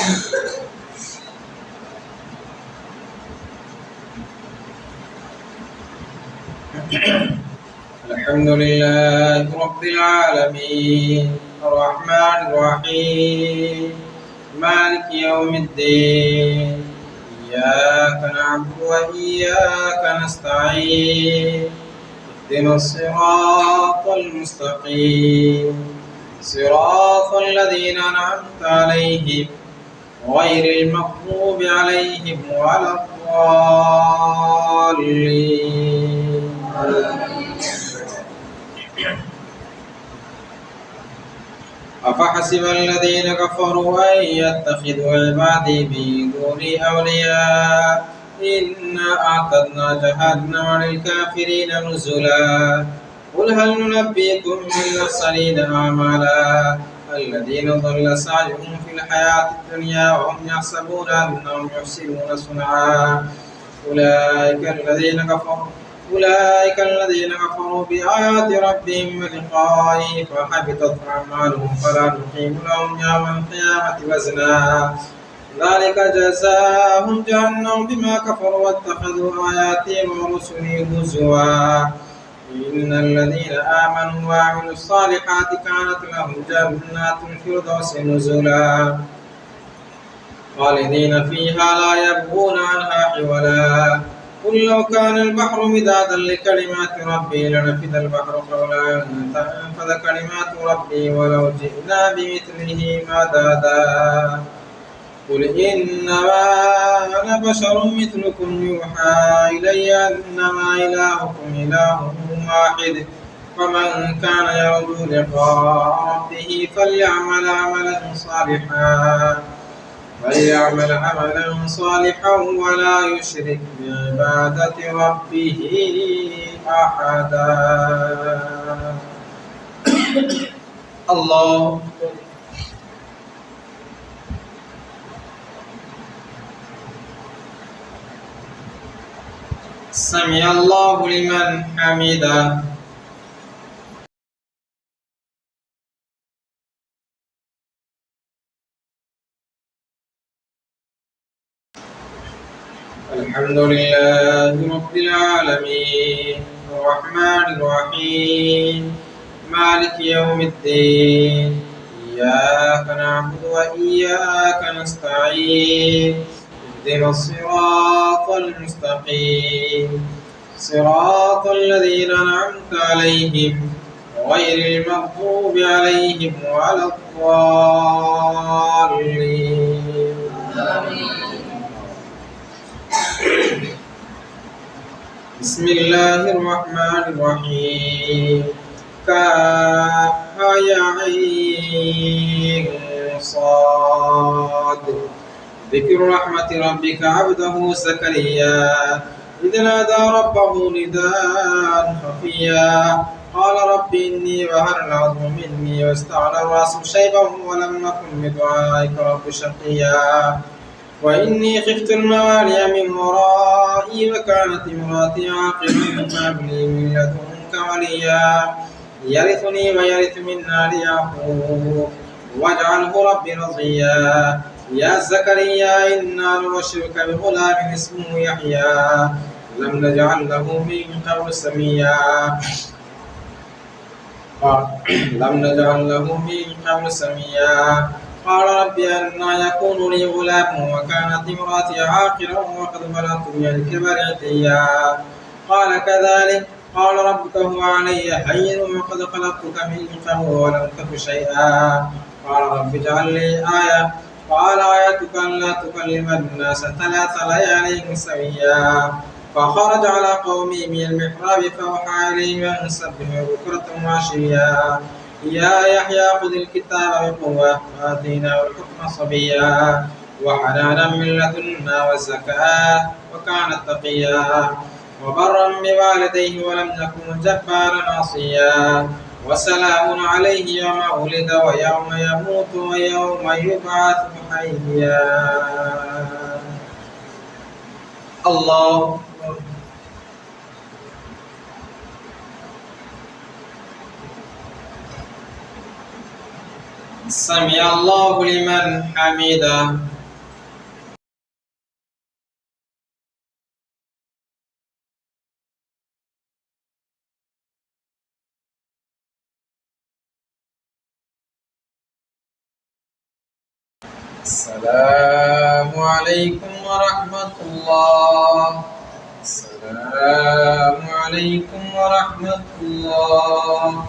الحمد لله رب العالمين الرحمن الرحيم مالك يوم الدين إياك نعبد وإياك نستعين اهدنا الصراط المستقيم صراط الذين أنعمت عليهم غير المغضوب عليهم ولا الضالين. أفحسب الذين كفروا أن يتخذوا عبادي من دوني أولياء إنا أعتدنا جهنم للكافرين نزلا قل هل ننبئكم بالأخسرين أعمالا الذين ضل سعيهم في الحياة الدنيا وهم يحسبون أنهم يحسنون صنعا أولئك الذين كفروا بآيات ربهم ولقائه فحبطت أعمالهم فلا نقيم لهم يوم القيامة وزنا ذلك جزاهم جهنم بما كفروا واتخذوا آياتي ورسلي هزوا إن الذين آمنوا وعملوا الصالحات كانت لهم جنات الفردوس نزلا خالدين فيها لا يبغون عنها حولا قل لو كان البحر مدادا لكلمات ربي لنفد البحر قبل أن تنفذ كلمات ربي ولو جئنا بمثله مددا قل إنما أنا بشر مثلكم يوحى إلي أنما إلهكم إله واحد فمن كان يرجو لقاء ربه فليعمل عملا صالحا ولا يشرك بعبادة ربه أحدا. الله سمع الله لمن حمده. الحمد لله رب العالمين الرحمن الرحيم مالك يوم الدين إياك نعبد وإياك نستعين اهدنا الصراط المستقيم صراط الذين أنعمت عليهم غير المغضوب عليهم ولا الضالين. بسم الله الرحمن الرحيم كافها يا عين صاد ذكر رحمة ربك عبده زكريا إذ نادى ربه نداء خفيا قال رب إني وهن العظم مني واستعلى الرأس شيبا ولم أكن بدعائك رب شقيا وإني خفت الموالي من ورائي وكانت امرأتي عاقرا فهب لي من لدنك وليا يرثني ويرث من آل يعقوب واجعله ربي رضيا يا زكريا إنا نبشرك بغلام اسمه يحيى لم نجعل له من قبل سميا قال رب أنى يكون لي غلام وكانت امرأتي عاقرا وقد بلغت من الكبر عتيا قال كذلك قال ربك هو علي هين وقد خلقتك من قبل ولم تك شيئا قال رب اجعل لي آية قال آيتك ألا تكلم الناس 3 ليال سويا فخرج على قومه من المحراب فأوحى إليهم أن سبحوا بكرة وعشيا يا يحيى خذ الكتاب بقوة وآتيناه الحكم صبيا وحنانا من لدنا وزكاة وكان تقيا وبرا بوالديه ولم يكن جبارا عصيا وسلام عليه يوم ولد ويوم يموت ويوم يبعث حيا. الله سمع الله لمن حمده. السلام عليكم ورحمة الله. السلام عليكم ورحمة الله.